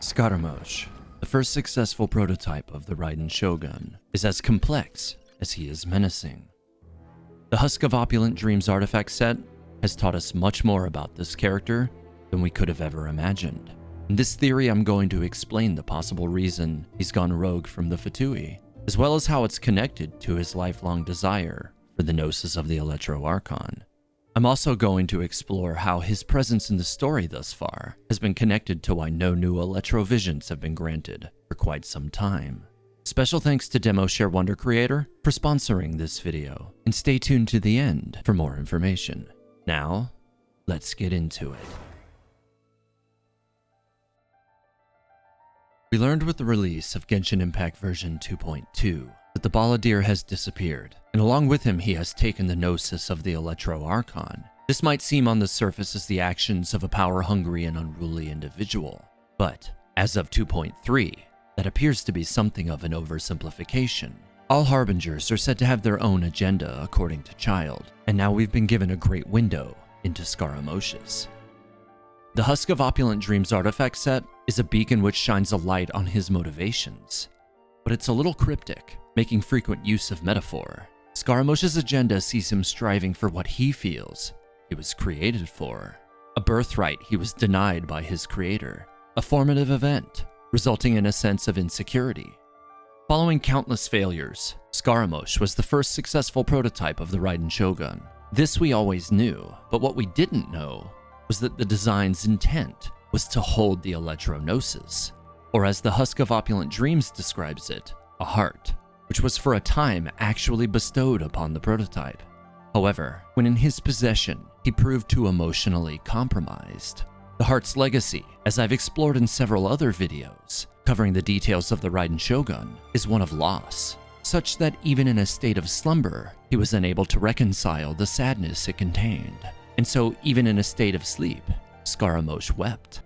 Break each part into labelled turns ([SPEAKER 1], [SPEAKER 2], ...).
[SPEAKER 1] Scaramouche, the first successful prototype of the Raiden Shogun, is as complex as he is menacing. The Husk of Opulent Dreams artifact set has taught us much more about this character than we could have ever imagined. In this theory, I'm going to explain the possible reason he's gone rogue from the Fatui, as well as how it's connected to his lifelong desire for the Gnosis of the Electro Archon. I'm also going to explore how his presence in the story thus far has been connected to why no new Electro Visions have been granted for quite some time. Special thanks to Wondershare DemoCreator for sponsoring this video, and stay tuned to the end for more information. Now, let's get into it. We learned with the release of Genshin Impact version 2.2 that the Balladeer has disappeared, and along with him he has taken the Gnosis of the Electro Archon. This might seem on the surface as the actions of a power-hungry and unruly individual, but as of 2.3, that appears to be something of an oversimplification. All Harbingers are said to have their own agenda according to Child, and now we've been given a great window into Scaramouche's. The Husk of Opulent Dreams artifact set is a beacon which shines a light on his motivations, but it's a little cryptic, making frequent use of metaphor. Scaramouche's agenda sees him striving for what he feels he was created for, a birthright he was denied by his creator, a formative event, resulting in a sense of insecurity. Following countless failures, Scaramouche was the first successful prototype of the Raiden Shogun. This we always knew, but what we didn't know was that the design's intent was to hold the Electro Gnosis, or as the Husk of Opulent Dreams describes it, a heart, which was for a time actually bestowed upon the prototype. However, when in his possession, he proved too emotionally compromised. The heart's legacy, as I've explored in several other videos covering the details of the Raiden Shogun, is one of loss, such that even in a state of slumber, he was unable to reconcile the sadness it contained. And so even in a state of sleep, Scaramouche wept.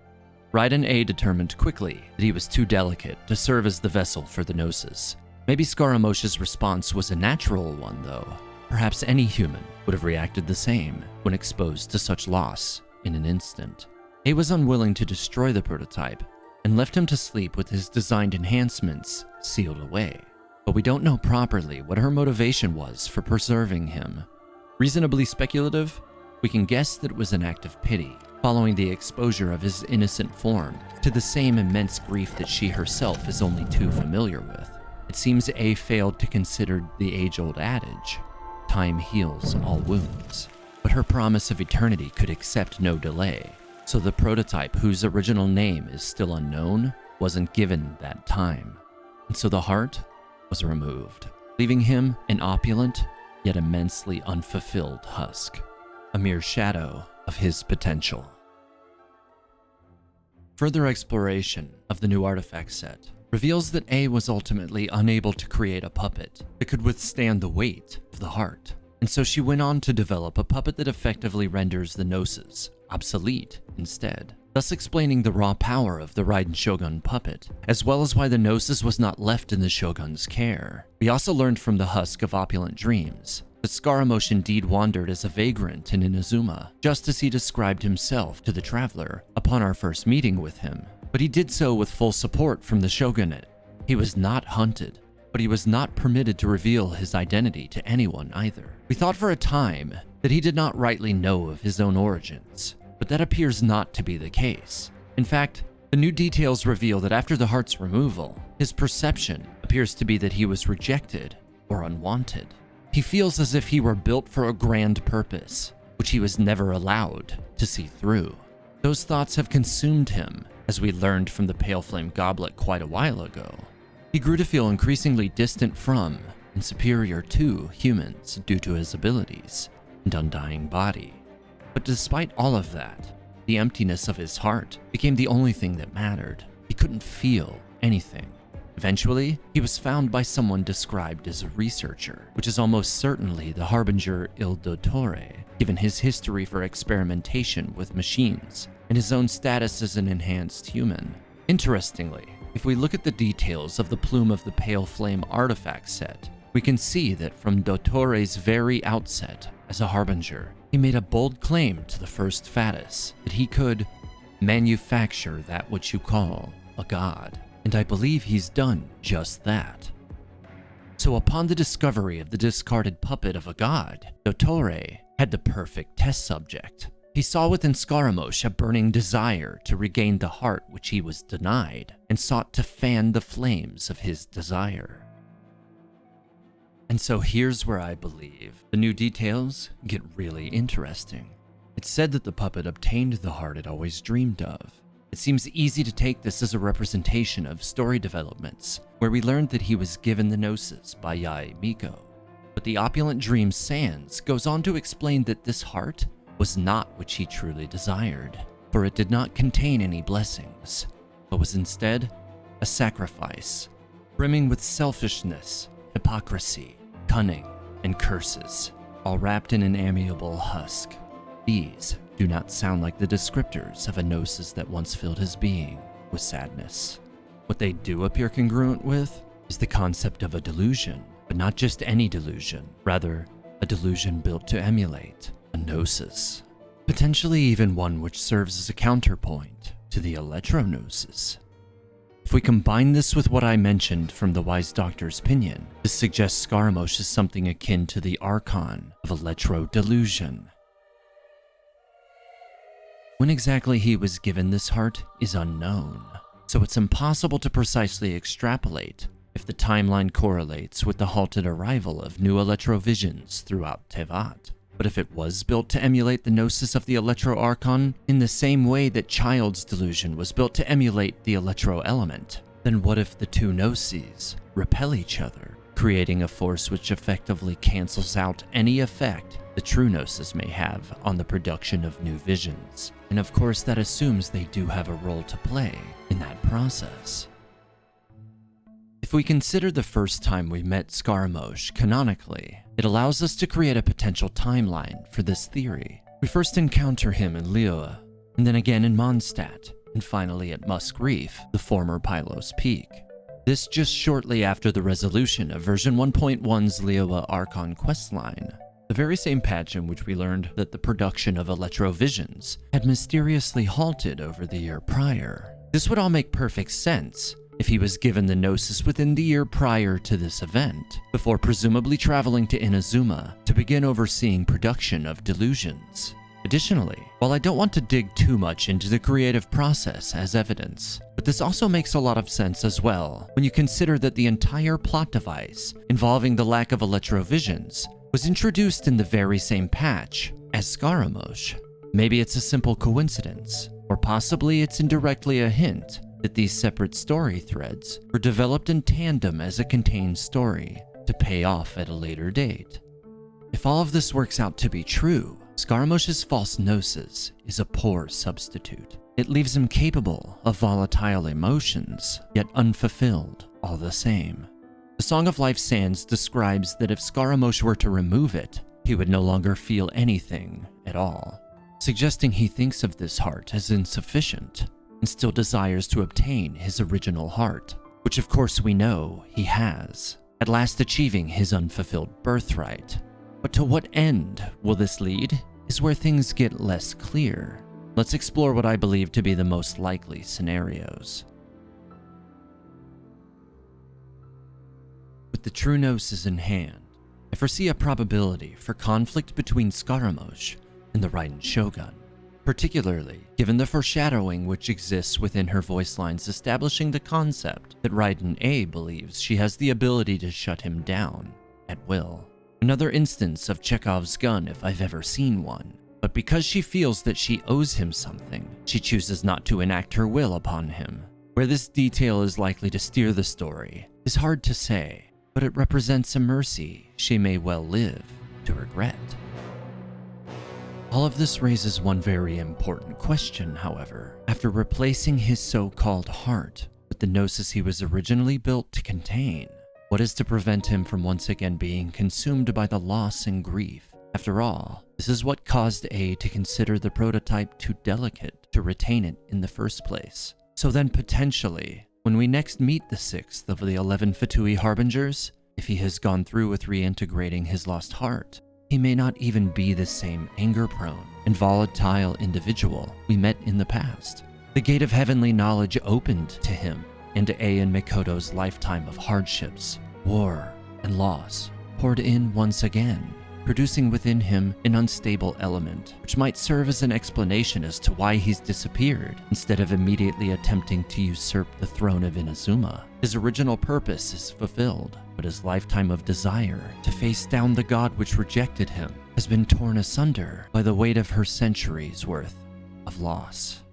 [SPEAKER 1] Raiden A determined quickly that he was too delicate to serve as the vessel for the Gnosis. Maybe Scaramouche's response was a natural one though. Perhaps any human would have reacted the same when exposed to such loss in an instant. A was unwilling to destroy the prototype and left him to sleep with his designed enhancements sealed away. But we don't know properly what her motivation was for preserving him. Reasonably speculative, we can guess that it was an act of pity, following the exposure of his innocent form to the same immense grief that she herself is only too familiar with. It seems A failed to consider the age-old adage, time heals all wounds. But her promise of eternity could accept no delay, so the prototype, whose original name is still unknown, wasn't given that time. And so the heart was removed, leaving him an opulent, yet immensely unfulfilled husk, a mere shadow of his potential. Further exploration of the new artifact set reveals that A was ultimately unable to create a puppet that could withstand the weight of the heart, and so she went on to develop a puppet that effectively renders the Gnosis obsolete instead, thus explaining the raw power of the Raiden Shogun puppet, as well as why the Gnosis was not left in the Shogun's care. We also learned from the Husk of Opulent Dreams that Scaramouche indeed wandered as a vagrant in Inazuma, just as he described himself to the Traveler upon our first meeting with him. But he did so with full support from the Shogunate. He was not hunted, but he was not permitted to reveal his identity to anyone either. We thought for a time that he did not rightly know of his own origins, but that appears not to be the case. In fact, the new details reveal that after the heart's removal, his perception appears to be that he was rejected or unwanted. He feels as if he were built for a grand purpose, which he was never allowed to see through. Those thoughts have consumed him, as we learned from the Pale Flame Goblet quite a while ago. He grew to feel increasingly distant from and superior to humans due to his abilities and undying body. But despite all of that, the emptiness of his heart became the only thing that mattered. He couldn't feel anything. Eventually, he was found by someone described as a researcher, which is almost certainly the Harbinger Dottore, given his history for experimentation with machines and his own status as an enhanced human. Interestingly, if we look at the details of the Plume of the Pale Flame artifact set, we can see that from Dottore's very outset as a Harbinger, he made a bold claim to the first Fatus that he could manufacture that which you call a god, and I believe he's done just that. So upon the discovery of the discarded puppet of a god, Dottore had the perfect test subject. He saw within Scaramouche a burning desire to regain the heart which he was denied, and sought to fan the flames of his desire. And so here's where I believe the new details get really interesting. It's said that the puppet obtained the heart it always dreamed of. It seems easy to take this as a representation of story developments, where we learned that he was given the Gnosis by Yae Miko. But the opulent dream Sans goes on to explain that this heart was not what he truly desired, for it did not contain any blessings, but was instead a sacrifice, brimming with selfishness, hypocrisy, cunning, and curses, all wrapped in an amiable husk. These do not sound like the descriptors of a Gnosis that once filled his being with sadness. What they do appear congruent with is the concept of a delusion, but not just any delusion, rather a delusion built to emulate a Gnosis, potentially even one which serves as a counterpoint to the Electro Gnosis. If we combine this with what I mentioned from the Wise Doctor's opinion, this suggests Scaramouche is something akin to the Archon of Electro Delusion. When exactly he was given this heart is unknown, so it's impossible to precisely extrapolate if the timeline correlates with the halted arrival of new Electro Visions throughout Teyvat. But if it was built to emulate the Gnosis of the Electro Archon in the same way that Child's Delusion was built to emulate the Electro Element, then what if the two Gnoses repel each other, creating a force which effectively cancels out any effect the true Gnosis may have on the production of new visions? And of course that assumes they do have a role to play in that process. If we consider the first time we met Scaramouche canonically, it allows us to create a potential timeline for this theory. We first encounter him in Liyue, and then again in Mondstadt, and finally at Musk Reef, the former Pylos Peak. This just shortly after the resolution of version 1.1's Liyue Archon questline, the very same patch in which we learned that the production of Electro Visions had mysteriously halted over the year prior. This would all make perfect sense if he was given the Gnosis within the year prior to this event, before presumably traveling to Inazuma to begin overseeing production of Delusions. Additionally, while I don't want to dig too much into the creative process as evidence, but this also makes a lot of sense as well when you consider that the entire plot device involving the lack of Electro Visions was introduced in the very same patch as Scaramouche. Maybe it's a simple coincidence, or possibly it's indirectly a hint that these separate story threads were developed in tandem as a contained story to pay off at a later date. If all of this works out to be true, Scaramouche's false Gnosis is a poor substitute. It leaves him capable of volatile emotions, yet unfulfilled all the same. The Song of Life Sans describes that if Scaramouche were to remove it, he would no longer feel anything at all, suggesting he thinks of this heart as insufficient and still desires to obtain his original heart, which of course we know he has, at last achieving his unfulfilled birthright. But to what end will this lead is where things get less clear. Let's explore what I believe to be the most likely scenarios. With the true Gnosis in hand, I foresee a probability for conflict between Scaramouche and the Raiden Shogun, particularly given the foreshadowing which exists within her voice lines establishing the concept that Raiden A believes she has the ability to shut him down at will. Another instance of Chekhov's gun if I've ever seen one, but because she feels that she owes him something, she chooses not to enact her will upon him. Where this detail is likely to steer the story is hard to say, but it represents a mercy she may well live to regret. All of this raises one very important question, however. After replacing his so-called heart with the Gnosis he was originally built to contain, what is to prevent him from once again being consumed by the loss and grief? After all, this is what caused A to consider the prototype too delicate to retain it in the first place. So then potentially, when we next meet the 6th of the 11 Fatui Harbingers, if he has gone through with reintegrating his lost heart, he may not even be the same anger-prone and volatile individual we met in the past. The gate of heavenly knowledge opened to him, and Ei and Mikoto's lifetime of hardships, war, and loss poured in once again, producing within him an unstable element, which might serve as an explanation as to why he's disappeared, instead of immediately attempting to usurp the throne of Inazuma. His original purpose is fulfilled, but his lifetime of desire to face down the god which rejected him has been torn asunder by the weight of her centuries' worth of loss.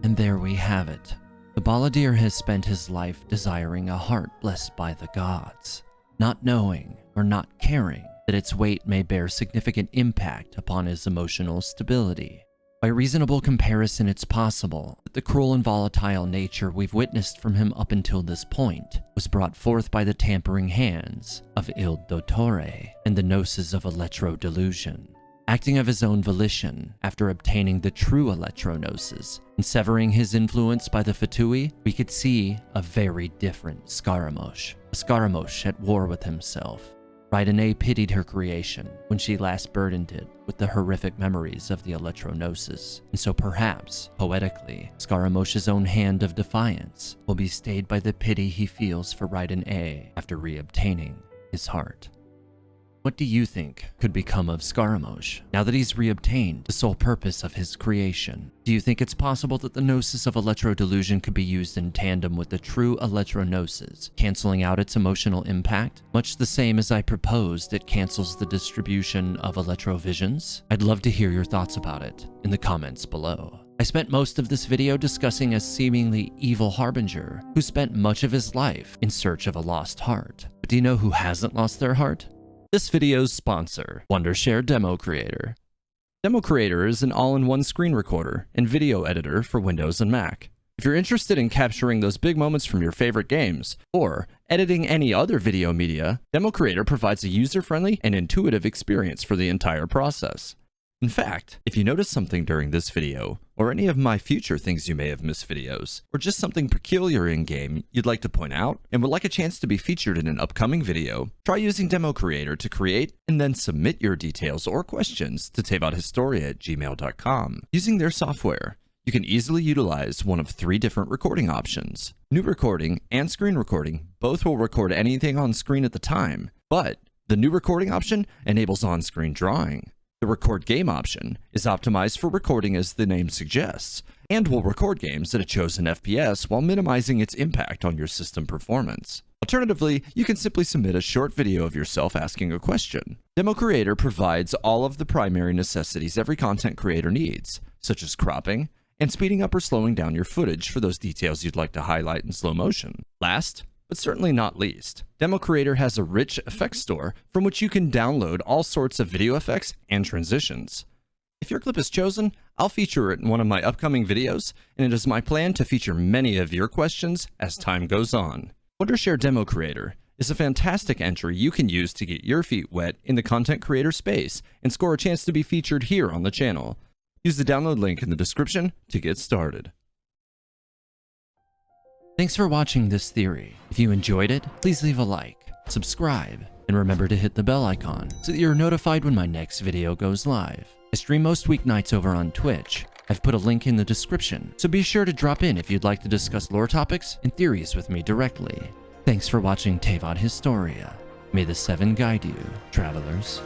[SPEAKER 1] And there we have it. The balladeer has spent his life desiring a heart blessed by the gods, not knowing or not caring that its weight may bear significant impact upon his emotional stability. By reasonable comparison, it's possible that the cruel and volatile nature we've witnessed from him up until this point was brought forth by the tampering hands of Il Dottore and the Gnosis of Electro Delusion. Acting of his own volition, after obtaining the true Electro Gnosis and severing his influence by the Fatui, we could see a very different Scaramouche. A Scaramouche at war with himself. Raiden pitied her creation when she last burdened it with the horrific memories of the Electro Gnosis, and so perhaps, poetically, Scaramouche's own hand of defiance will be stayed by the pity he feels for Raiden after reobtaining his heart. What do you think could become of Scaramouche now that he's reobtained the sole purpose of his creation? Do you think it's possible that the Gnosis of Electro Delusion could be used in tandem with the true Electro Gnosis, canceling out its emotional impact, much the same as I proposed it cancels the distribution of Electro Visions? I'd love to hear your thoughts about it in the comments below. I spent most of this video discussing a seemingly evil harbinger who spent much of his life in search of a lost heart. But do you know who hasn't lost their heart? This video's sponsor, Wondershare DemoCreator. DemoCreator is an all-in-one screen recorder and video editor for Windows and Mac. If you're interested in capturing those big moments from your favorite games, or editing any other video media, DemoCreator provides a user-friendly and intuitive experience for the entire process. In fact, if you notice something during this video, or any of my future things you may have missed videos, or just something peculiar in-game you'd like to point out, and would like a chance to be featured in an upcoming video, try using DemoCreator to create and then submit your details or questions to teyvathistoria@gmail.com. Using their software, you can easily utilize one of 3 different recording options. New recording and screen recording both will record anything on screen at the time, but the new recording option enables on-screen drawing. The record game option is optimized for recording as the name suggests, and will record games at a chosen FPS while minimizing its impact on your system performance. Alternatively, you can simply submit a short video of yourself asking a question. DemoCreator provides all of the primary necessities every content creator needs, such as cropping, and speeding up or slowing down your footage for those details you'd like to highlight in slow motion. Last, but certainly not least, DemoCreator has a rich effects store from which you can download all sorts of video effects and transitions. If your clip is chosen, I'll feature it in one of my upcoming videos, and it is my plan to feature many of your questions as time goes on. Wondershare DemoCreator is a fantastic entry you can use to get your feet wet in the content creator space and score a chance to be featured here on the channel. Use the download link in the description to get started. Thanks for watching this theory. If you enjoyed it, please leave a like, subscribe, and remember to hit the bell icon so that you're notified when my next video goes live. I stream most weeknights over on Twitch. I've put a link in the description, so be sure to drop in if you'd like to discuss lore topics and theories with me directly. Thanks for watching Teyvat Historia. May the 7 guide you, travelers.